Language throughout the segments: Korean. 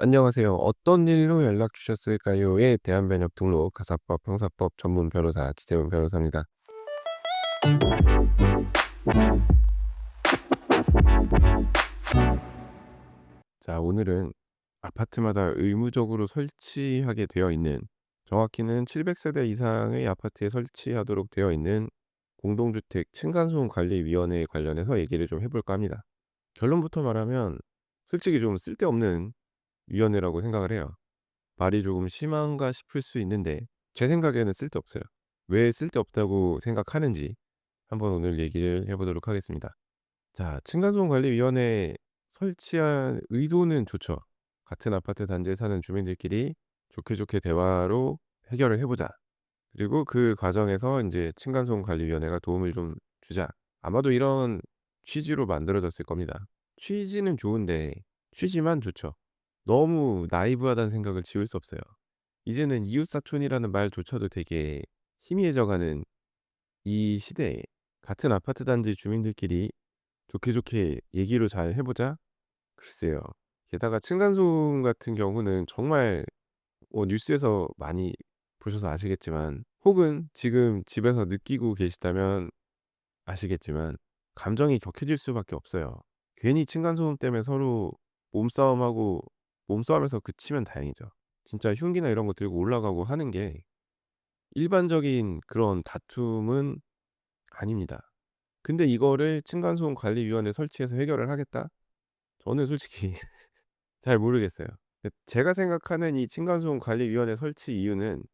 안녕하세요. "어떤 일로 연락 주셨을까요?"에 대한 번역 등록 가사법 형사법 전문 변호사 지재훈 변호사입니다. 자, 오늘은 아파트마다 의무적으로 설치하게 되어 있는, 정확히는 700세대 이상의 아파트에 설치하도록 되어 있는 공동주택 층간소음 관리위원회에 관련해서 얘기를 좀 해 볼까 합니다. 결론부터 말하면 솔직히 좀 쓸데없는 위원회라고 생각을 해요. 말이 조금 심한가 싶을 수 있는데 제 생각에는 쓸데없어요. 왜 쓸데없다고 생각하는지 한번 오늘 얘기를 해 보도록 하겠습니다. 자, 층간소음 관리위원회 설치한 의도는 좋죠. 같은 아파트 단지에 사는 주민들끼리 좋게 좋게 대화로 해결을 해 보자. 그리고 그 과정에서 인제 층간소음 관리위원회가 도움을 좀 주자. 아마도 이런 취지로 만들어졌을 겁니다. 취지는 좋은데 취지만 좋죠. 너무 나이브하다는 생각을 지울 수 없어요. 이제는 이웃사촌이라는 말조차도 되게 희미해져 가는 이 시대에 같은 아파트 단지 주민들끼리 좋게 좋게 얘기를 잘 해 보자? 글쎄요. 게다가 층간소음 같은 경우는 정말 뉴스에서 많이 보셔서 아시겠지만, 혹은 지금 집에서 느끼고 계시다면 아시겠지만, 감정이 격해질 수밖에 없어요. 괜히 층간소음 때문에 서로 몸싸움하고 몸싸움에서 그치면 다행이죠. 진짜 흉기나 이런 거 들고 올라가고 하는 게 일반적인 그런 다툼은 아닙니다. 근데 이거를 층간소음 관리위원회 설치해서 해결을 하겠다? 저는 솔직히 잘 모르겠어요. 제가 생각하는 이 층간소음 관리위원회 설치 이유는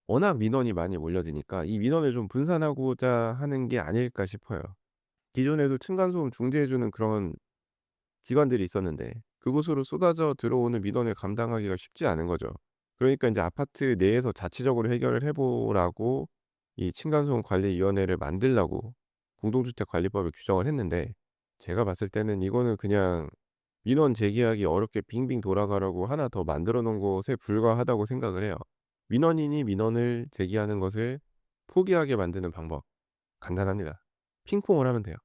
워낙 민원이 많이 몰려드니까 이 민원을 좀 분산하고자 하는 게 아닐까 싶어요. 기존에도 층간소음 중재해 주는 그런 기관들이 있었는데 그곳으로 쏟아져 들어오는 민원을 감당하기가 쉽지 않은 거죠. 그러니까 인제 아파트 내에서 자치적으로 해결을 해 보라고 이 층간소음 관리위원회를 만들라고 공동주택 관리법에 규정을 했는데, 제가 봤을 때는 이거는 그냥 민원 제기하기 어렵게 빙빙 돌아가라고 하나 더 만들어 놓은 것에 불과하다고 생각을 해요. 민원인이 민원을 제기하는 것을 포기하게 만드는 방법 간단합니다. 핑퐁을 하면 돼요.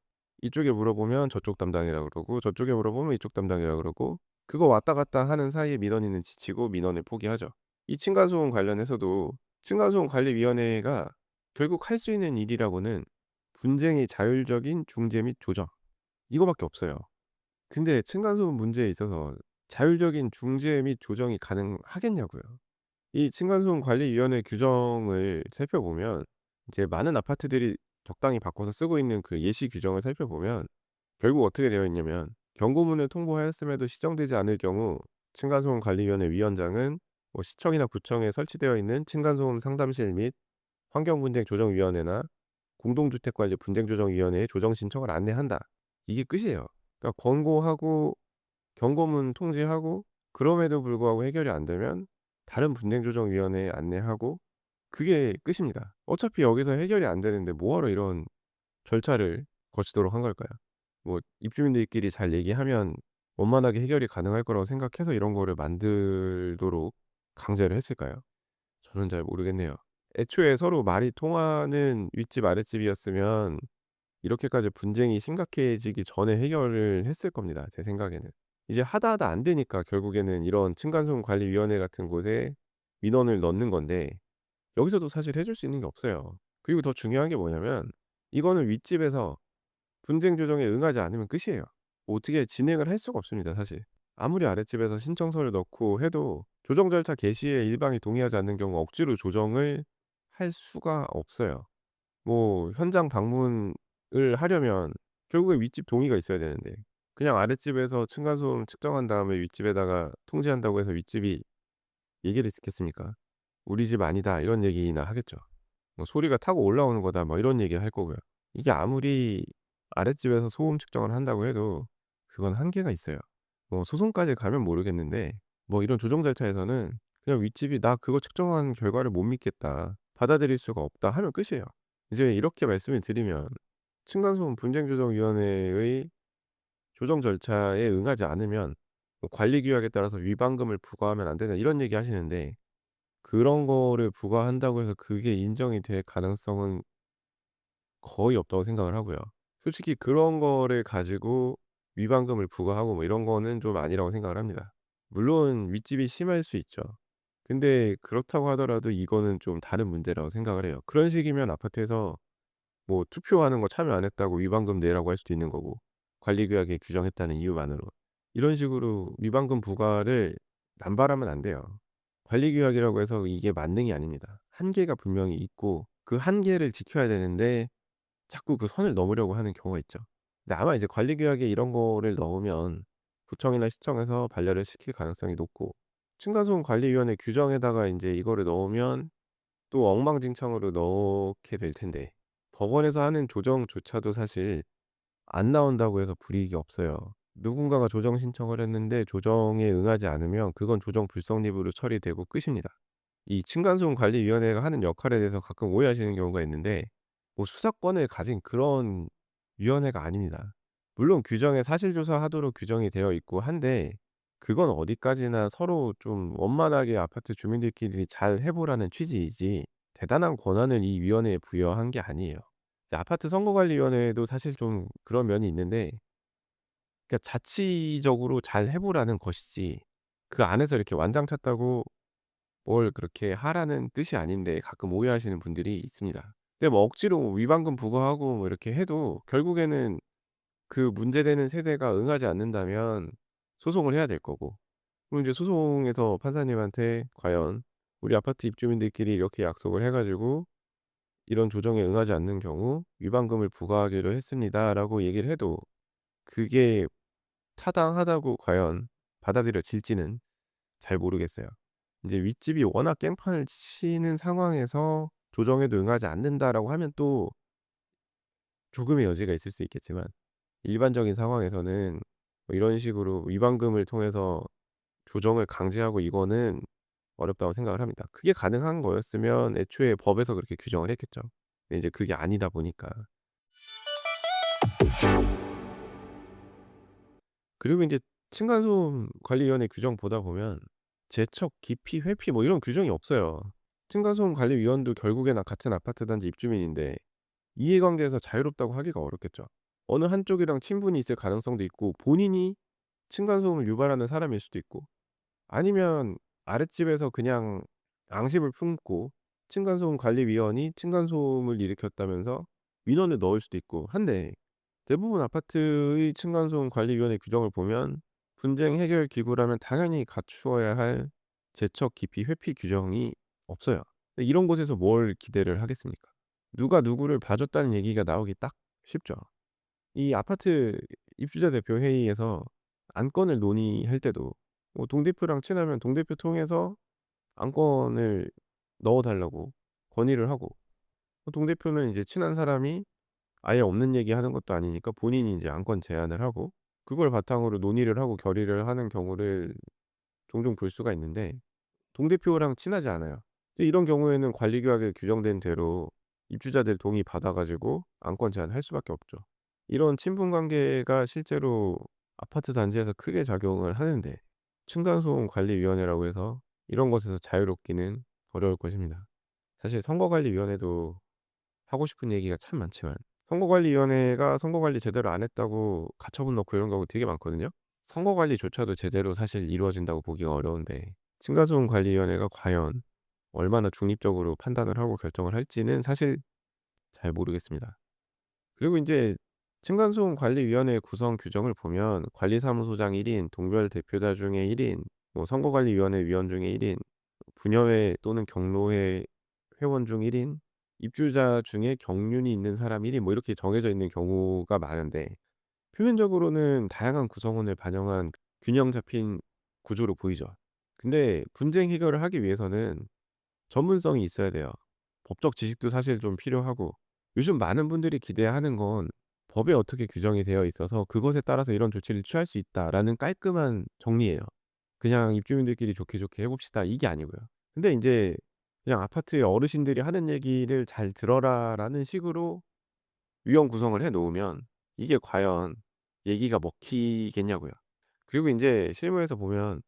이쪽에 물어보면 저쪽 담당이라 그러고 저쪽에 물어보면 이쪽 담당이라 그러고, 그거 왔다 갔다 하는 사이에 민원인은 지치고 민원을 포기하죠. 이 층간소음 관련해서도 층간소음 관리위원회가 결국 할 수 있는 일이라고는 분쟁의 자율적인 중재 및 조정, 이거밖에 없어요. 근데 층간소음 문제에 있어서 자율적인 중재 및 조정이 가능하겠냐고요. 이 층간소음 관리위원회 규정을 살펴보면 이제 많은 아파트들이 적당히 바꿔서 쓰고 있는 그 예시 규정을 살펴보면 결국 어떻게 되어 있냐면, 경고문을 통보하였음에도 시정되지 않을 경우 층간소음 관리위원회 위원장은 시청이나 구청에 설치되어 있는 층간소음 상담실 및 환경분쟁조정위원회나 공동주택관리 분쟁조정위원회에 조정 신청을 안내한다. 이게 끝이에요. 그러니까 권고하고 경고문 통지하고, 그럼에도 불구하고 해결이 안 되면 다른 분쟁조정위원회에 안내하고, 그게 끝입니다. 어차피 여기서 해결이 안 되는데 뭐하러 이런 절차를 거치도록 한 걸까요? 입주민들끼리 잘 얘기하면 원만하게 해결이 가능할 거라고 생각해서 이런 거를 만들도록 강제를 했을까요? 저는 잘 모르겠네요. 애초에 서로 말이 통하는 윗집 아랫집이었으면 이렇게까지 분쟁이 심각해지기 전에 해결을 했을 겁니다, 제 생각에는. 이제 하다 하다 안 되니까 결국에는 이런 층간소음 관리위원회 같은 곳에 민원을 넣는 건데, 여기서도 사실 해줄 수 있는 게 없어요. 그리고 더 중요한 게 뭐냐면, 이거는 윗집에서 분쟁 조정에 응하지 않으면 끝이에요. 어떻게 진행을 할 수가 없습니다, 사실. 아무리 아랫집에서 신청서를 넣고 해도 조정 절차 개시에 일방이 동의하지 않는 경우 억지로 조정을 할 수가 없어요. 현장 방문을 하려면 결국에 윗집 동의가 있어야 되는데, 그냥 아랫집에서 층간소음 측정한 다음에 윗집에다가 통지한다고 해서 윗집이 얘기를 듣겠습니까? "우리 집 아니다." 이런 얘기나 하겠죠. "소리가 타고 올라오는 거다." 이런 얘기할 거고요. 이게 아무리 아랫집에서 소음 측정을 한다고 해도 그건 한계가 있어요. 소송까지 가면 모르겠는데, 이런 조정 절차에서는 그냥 윗집이 "나 그거 측정한 결과를 못 믿겠다. 받아들일 수가 없다." 하면 끝이에요. 이제 이렇게 말씀을 드리면, 층간소음 분쟁조정위원회의 조정 절차에 응하지 않으면 관리 규약에 따라서 위반금을 부과하면 안 된다 이런 얘기 하시는데, 그런 거를 부과한다고 해서 그게 인정이 될 가능성은 거의 없다고 생각을 하고요. 솔직히 그런 거를 가지고 위반금을 부과하고 이런 거는 좀 아니라고 생각을 합니다. 물론 윗집이 심할 수 있죠. 근데 그렇다고 하더라도 이거는 좀 다른 문제라고 생각을 해요. 그런 식이면 아파트에서 뭐 투표하는 거 참여 안 했다고 위반금 내라고 할 수도 있는 거고, 관리규약에 규정했다는 이유만으로. 이런 식으로 위반금 부과를 남발하면 안 돼요. 관리규약이라고 해서 이게 만능이 아닙니다. 한계가 분명히 있고 그 한계를 지켜야 되는데 자꾸 그 선을 넘으려고 하는 경우가 있죠. 근데 아마 이제 관리규약에 이런 거를 넣으면 구청이나 시청에서 반려를 시킬 가능성이 높고, 층간소음 관리위원회 규정에다가 인제 이거를 넣으면 또 엉망진창으로 넣게 될 텐데, 법원에서 하는 조정조차도 사실 안 나온다고 해서 불이익이 없어요. 누군가가 조정 신청을 했는데 조정에 응하지 않으면 그건 조정 불성립으로 처리되고 끝입니다. 이 층간소음 관리위원회가 하는 역할에 대해서 가끔 오해하시는 경우가 있는데, 뭐 수사권을 가진 그런 위원회가 아닙니다. 물론 규정에 사실조사하도록 규정이 되어 있고 한데, 그건 어디까지나 서로 좀 원만하게 아파트 주민들끼리 잘 해 보라는 취지이지 대단한 권한을 이 위원회에 부여한 게 아니에요. 이제 아파트 선거관리위원회도 사실 좀 그런 면이 있는데, 그러니까 자치적으로 잘 해 보라는 것이지 그 안에서 이렇게 완장 찼다고 뭘 그렇게 하라는 뜻이 아닌데 가끔 오해하시는 분들이 있습니다. 근데 뭐 억지로 위반금 부과하고 뭐 이렇게 해도 결국에는 그 문제되는 세대가 응하지 않는다면 소송을 해야 될 거고, 그럼 이제 소송에서 판사님한테 과연 "우리 아파트 입주민들끼리 이렇게 약속을 해 가지고 이런 조정에 응하지 않는 경우 위반금을 부과하기로 했습니다."라고 얘기를 해도 그게 타당하다고 과연 받아들여질지는 잘 모르겠어요. 인제 윗집이 워낙 깽판을 치는 상황에서 "조정에도 응하지 않는다."라고 하면 또 조금의 여지가 있을 수 있겠지만, 일반적인 상황에서는 뭐 이런 식으로 위반금을 통해서 조정을 강제하고 이거는 어렵다고 생각을 합니다. 그게 가능한 거였으면 애초에 법에서 그렇게 규정을 했겠죠. 근데 이제 그게 아니다 보니까. 그리고 인제 층간소음 관리위원회 규정 보다 보면 재척, 기피, 회피 뭐 이런 규정이 없어요. 층간소음 관리위원도 결국에는 같은 아파트 단지 입주민인데 이해관계에서 자유롭다고 하기가 어렵겠죠. 어느 한쪽이랑 친분이 있을 가능성도 있고, 본인이 층간소음을 유발하는 사람일 수도 있고, 아니면 아랫집에서 그냥 앙심을 품고 층간소음 관리위원이 층간소음을 일으켰다면서 민원을 넣을 수도 있고 한데, 대부분 아파트의 층간소음 관리위원회 규정을 보면 분쟁 해결 기구라면 당연히 갖추어야 할 재척, 기피, 회피 규정이 없어요. 근데 이런 곳에서 뭘 기대를 하겠습니까? 누가 누구를 봐줬다는 얘기가 나오기 딱 쉽죠. 이 아파트 입주자 대표 회의에서 안건을 논의할 때도 뭐 동대표랑 친하면 동대표 통해서 안건을 넣어 달라고 건의를 하고, 동대표는 이제 친한 사람이 아예 없는 얘기하는 것도 아니니까 본인이 이제 안건 제안을 하고 그걸 바탕으로 논의를 하고 결의를 하는 경우를 종종 볼 수가 있는데, 동대표랑 친하지 않아요. 근데 이런 경우에는 관리규약에 규정된 대로 입주자들 동의 받아 가지고 안건 제안할 수밖에 없죠. 이런 친분 관계가 실제로 아파트 단지에서 크게 작용을 하는데, 층간소음 관리위원회라고 해서 이런 것에서 자유롭기는 어려울 것입니다. 사실 선거관리위원회도 하고 싶은 얘기가 참 많지만, 선거관리위원회가 선거관리 제대로 안 했다고 가처분 넣고 이런 경우 되게 많거든요. 선거관리조차도 제대로 사실 이루어진다고 보기가 어려운데 층간소음관리위원회가 과연 얼마나 중립적으로 판단을 하고 결정을 할지는 사실 잘 모르겠습니다. 그리고 인제 층간소음관리위원회 구성 규정을 보면 관리사무소장 1 인, 동별 대표자 중에 1 인, 뭐 선거관리위원회 위원 중에 1 인, 부녀회 또는 경로회 회원 중 1 인, 입주자 중에 경륜이 있는 사람 1 인, 뭐 이렇게 정해져 있는 경우가 많은데, 표면적으로는 다양한 구성원을 반영한 균형 잡힌 구조로 보이죠. 근데 분쟁 해결을 하기 위해서는 전문성이 있어야 돼요. 법적 지식도 사실 좀 필요하고, 요즘 많은 분들이 기대하는 건 법에 어떻게 규정이 되어 있어서 그것에 따라서 이런 조치를 취할 수 있다라는 깔끔한 정리예요. 그냥 입주민들끼리 좋게 좋게 해 봅시다 이게 아니고요. 근데 인제 그냥 아파트의 어르신들이 하는 얘기를 "잘 들어라."라는 식으로 위원 구성을 해 놓으면 이게 과연 얘기가 먹히겠냐고요. 그리고 인제 실무에서 보면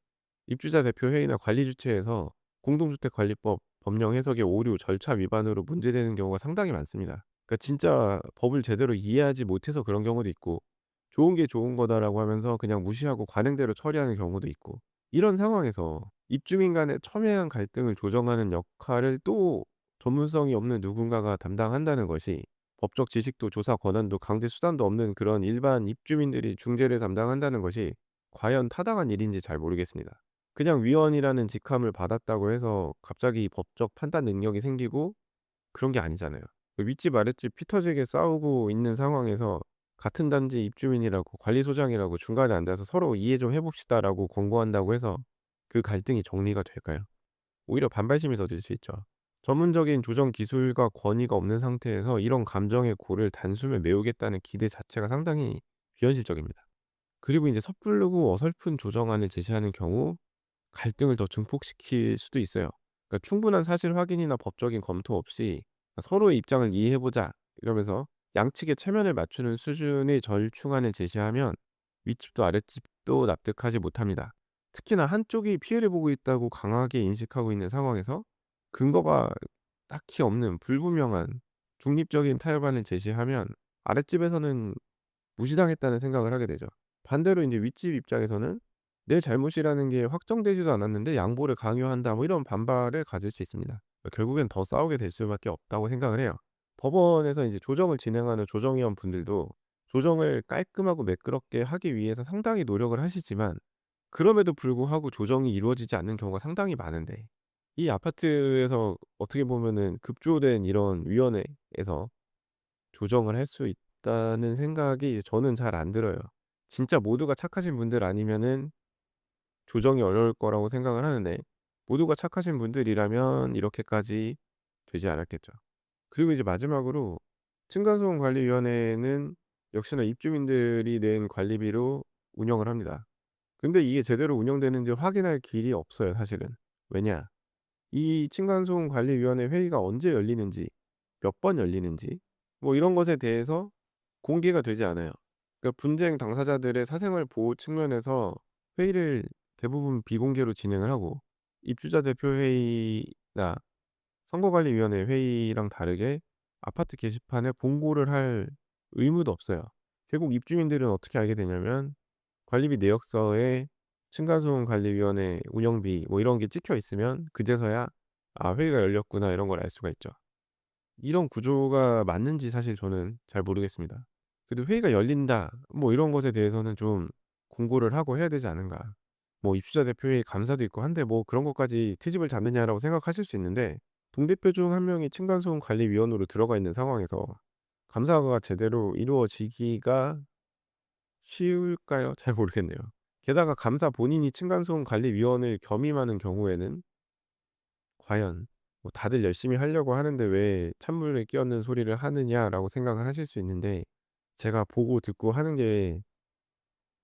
입주자 대표 회의나 관리 주체에서 공동주택관리법 법령 해석의 오류, 절차 위반으로 문제되는 경우가 상당히 많습니다. 그러니까 진짜 법을 제대로 이해하지 못해서 그런 경우도 있고, "좋은 게 좋은 거다."라고 하면서 그냥 무시하고 관행대로 처리하는 경우도 있고, 이런 상황에서 입주민 간의 첨예한 갈등을 조정하는 역할을 또 전문성이 없는 누군가가 담당한다는 것이, 법적 지식도 조사 권한도 강제 수단도 없는 그런 일반 입주민들이 중재를 담당한다는 것이 과연 타당한 일인지 잘 모르겠습니다. 그냥 위원이라는 직함을 받았다고 해서 갑자기 법적 판단 능력이 생기고 그런 게 아니잖아요. 그 윗집 아랫집 피 터지게 싸우고 있는 상황에서 같은 단지 입주민이라고 관리소장이라고 중간에 앉아서 "서로 이해 좀 해 봅시다."라고 권고한다고 해서 그 갈등이 정리가 될까요? 오히려 반발심이 더질 수 있죠. 전문적인 조정 기술과 권위가 없는 상태에서 이런 감정의 골을 단숨에 메우겠다는 기대 자체가 상당히 비현실적입니다. 그리고 인제 섣부르고 어설픈 조정안을 제시하는 경우 갈등을 더 증폭시킬 수도 있어요. 그러니까 충분한 사실 확인이나 법적인 검토 없이 "서로의 입장을 이해해 보자." 이러면서 양측의 체면을 맞추는 수준의 절충안을 제시하면 윗집도 아랫집도 납득하지 못합니다. 특히나 한쪽이 피해를 보고 있다고 강하게 인식하고 있는 상황에서 근거가 딱히 없는 불분명한 중립적인 타협안을 제시하면 아랫집에서는 무시당했다는 생각을 하게 되죠. 반대로 인제 윗집 입장에서는 '내 잘못이라는 게 확정되지도 않았는데 양보를 강요한다.' 뭐 이런 반발을 가질 수 있습니다. 결국엔 더 싸우게 될 수밖에 없다고 생각을 해요. 법원에서 이제 조정을 진행하는 조정위원 분들도 조정을 깔끔하고 매끄럽게 하기 위해서 상당히 노력을 하시지만, 그럼에도 불구하고 조정이 이루어지지 않는 경우가 상당히 많은데, 이 아파트에서 어떻게 보면은 급조된 이런 위원회에서 조정을 할 수 있다는 생각이 저는 잘 안 들어요. 진짜 모두가 착하신 분들 아니면은 조정이 어려울 거라고 생각을 하는데, 모두가 착하신 분들이라면 이렇게까지 되지 않았겠죠. 그리고 이제 마지막으로 층간소음 관리위원회는 역시나 입주민들이 낸 관리비로 운영을 합니다. 근데 이게 제대로 운영되는지 확인할 길이 없어요, 사실은. 왜냐? 이 층간소음 관리위원회 회의가 언제 열리는지, 몇 번 열리는지 뭐 이런 것에 대해서 공개가 되지 않아요. 그러니까 분쟁 당사자들의 사생활 보호 측면에서 회의를 대부분 비공개로 진행을 하고, 입주자 대표 회의나 선거관리위원회 회의랑 다르게 아파트 게시판에 봉고를 할 의무도 없어요. 결국 입주민들은 어떻게 알게 되냐면 관리비 내역서에 층간소음 관리위원회 운영비 뭐 이런 게 찍혀 있으면 그제서야 '아 회의가 열렸구나.' 이런 걸 알 수가 있죠. 이런 구조가 맞는지 사실 저는 잘 모르겠습니다. 그래도 '회의가 열린다.' 뭐 이런 것에 대해서는 좀 공고를 하고 해야 되지 않은가. 뭐 입주자 대표회의 감사도 있고 한데 뭐 그런 것까지 트집을 잡느냐라고 생각하실 수 있는데, 동대표 중 한 명이 층간소음 관리위원으로 들어가 있는 상황에서 감사가 제대로 이루어지기가 쉬울까요? 잘 모르겠네요. 게다가 감사 본인이 층간소음 관리위원을 겸임하는 경우에는 과연 뭐 '다들 열심히 하려고 하는데 왜 찬물을 끼얹는 소리를 하느냐.'라고 생각을 하실 수 있는데, 제가 보고 듣고 하는 게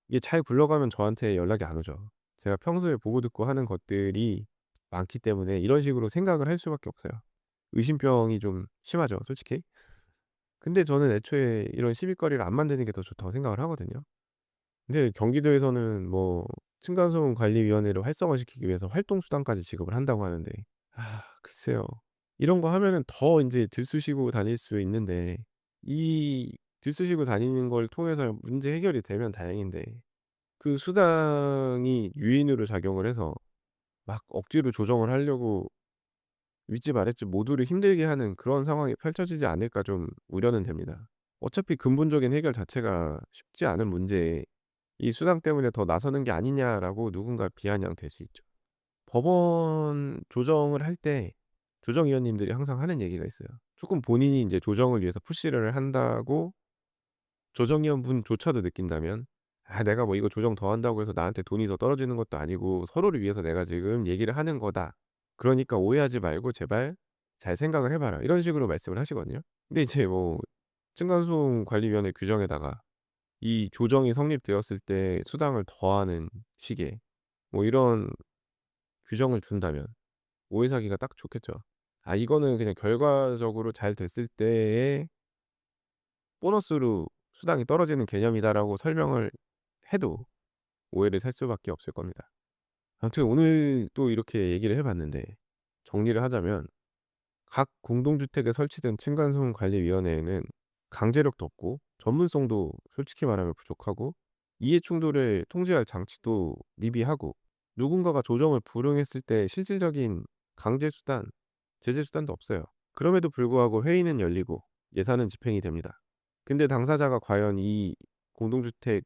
이게 잘 굴러가면 저한테 연락이 안 오죠. 제가 평소에 보고 듣고 하는 것들이 많기 때문에 이런 식으로 생각을 할 수밖에 없어요. 의심병이 좀 심하죠, 솔직히. 근데 저는 애초에 이런 시비거리를 안 만드는 게 더 좋다고 생각을 하거든요. 근데 경기도에서는 뭐 층간소음 관리위원회를 활성화시키기 위해서 활동 수당까지 지급을 한다고 하는데, 글쎄요. 이런 거 하면은 더 인제 들쑤시고 다닐 수 있는데, 이 들쑤시고 다니는 걸 통해서 문제 해결이 되면 다행인데, 그 수당이 유인으로 작용을 해서 막 억지로 조정을 하려고 윗집 아랫집 모두를 힘들게 하는 그런 상황이 펼쳐지지 않을까 좀 우려는 됩니다. 어차피 근본적인 해결 자체가 쉽지 않은 문제에 '이 수당 때문에 더 나서는 게 아니냐.'라고 누군가 비아냥될 수 있죠. 법원 조정을 할 때 조정위원님들이 항상 하는 얘기가 있어요. 쪼끔 본인이 인제 조정을 위해서 푸시를 한다고 조정위원분조차도 느낀다면 '아 내가 뭐 이거 조정 더 한다고 해서 나한테 돈이 더 떨어지는 것도 아니고 서로를 위해서 내가 지금 얘기를 하는 거다. 그러니까 오해하지 말고 제발 잘 생각을 해 봐라.' 이런 식으로 말씀을 하시거든요. 근데 이제 뭐 층간소음 관리위원회 규정에다가 이 조정이 성립되었을 때 수당을 더하는 식의 뭐 이런 규정을 둔다면 오해 사기가 딱 좋겠죠. 이거는 그냥 결과적으로 잘 됐을 때의 보너스로 수당이 떨어지는 개념이다라고 설명을 해도 오해를 살 수밖에 없을 겁니다. 아무튼 오늘 또 이렇게 얘기를 해 봤는데, 정리를 하자면 각 공동주택에 설치된 층간소음 관리위원회에는 강제력도 없고 전문성도 솔직히 말하면 부족하고, 이해 충돌을 통제할 장치도 미비하고, 누군가가 조정을 불응했을 때 실질적인 강제 수단, 제재 수단도 없어요. 그럼에도 불구하고 회의는 열리고 예산은 집행이 됩니다. 근데 당사자가 과연 이 공동주택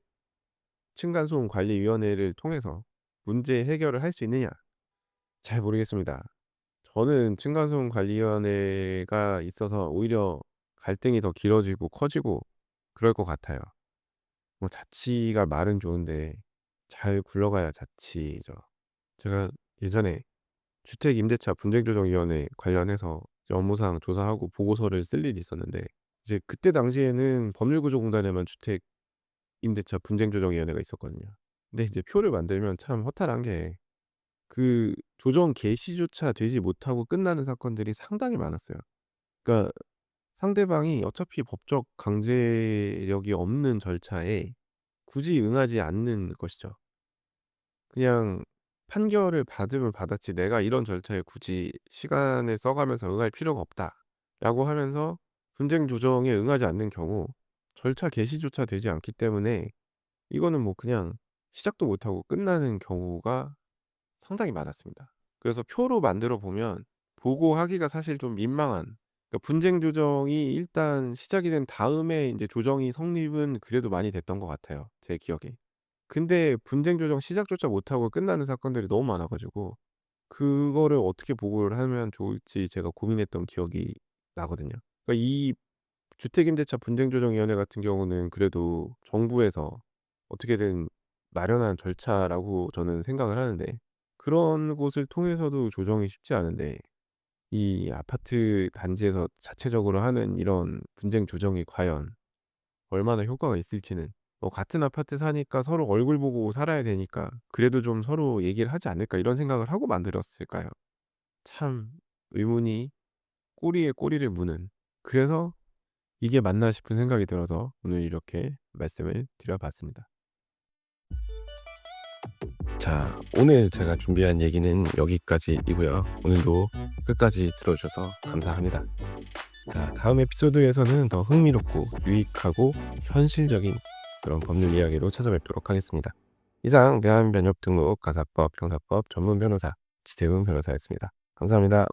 층간소음관리위원회를 통해서 문제 해결을 할 수 있느냐? 잘 모르겠습니다. 저는 층간소음관리위원회가 있어서 오히려 갈등이 더 길어지고 커지고 그럴 것 같아요. 뭐 자치가 말은 좋은데 잘 굴러가야 자치죠. 제가 예전에 주택임대차 분쟁조정위원회 관련해서 업무상 조사하고 보고서를 쓸 일이 있었는데, 이제 그때 당시에는 법률구조공단에만 주택임대차 분쟁조정위원회가 있었거든요. 근데 이제 표를 만들면 참 허탈한 게 그 조정 개시조차 되지 못하고 끝나는 사건들이 상당히 많았어요. 그러니까 상대방이 어차피 법적 강제력이 없는 절차에 굳이 응하지 않는 것이죠. 그냥 판결을 받으면 받았지 '내가 이런 절차에 굳이 시간을 써 가면서 응할 필요가 없다.'라고 하면서 분쟁 조정에 응하지 않는 경우 절차 개시조차 되지 않기 때문에 이거는 뭐 그냥 시작도 못하고 끝나는 경우가 상당히 많았습니다. 그래서 표로 만들어 보면 보고하기가 사실 좀 민망한, 그러니까 분쟁 조정이 일단 시작이 된 다음에 인제 조정이 성립은 그래도 많이 됐던 것 같아요, 제 기억에. 근데 분쟁 조정 시작조차 못하고 끝나는 사건들이 너무 많아 가지고 그거를 어떻게 보고를 하면 좋을지 제가 고민했던 기억이 나거든요. 그러니까 이 주택임대차 분쟁조정위원회 같은 경우는 그래도 정부에서 어떻게든 마련한 절차라고 저는 생각을 하는데, 그런 곳을 통해서도 조정이 쉽지 않은데 이 아파트 단지에서 자체적으로 하는 이런 분쟁 조정이 과연 얼마나 효과가 있을지는, 뭐 같은 아파트 사니까 서로 얼굴 보고 살아야 되니까 그래도 좀 서로 얘기를 하지 않을까 이런 생각을 하고 만들었을까요? 참 의문이 꼬리에 꼬리를 무는, 그래서 '이게 맞나?' 싶은 생각이 들어서 오늘 이렇게 말씀을 드려 봤습니다. 자, 오늘 제가 준비한 얘기는 여기까지이고요. 오늘도 끝까지 들어 주셔서 감사합니다. 자, 다음 에피소드에서는 더 흥미롭고 유익하고 현실적인 그런 법률 이야기로 찾아뵙도록 하겠습니다. 이상 대한변협 등록 가사법 형사법 전문 변호사 지태훈 변호사였습니다. 감사합니다.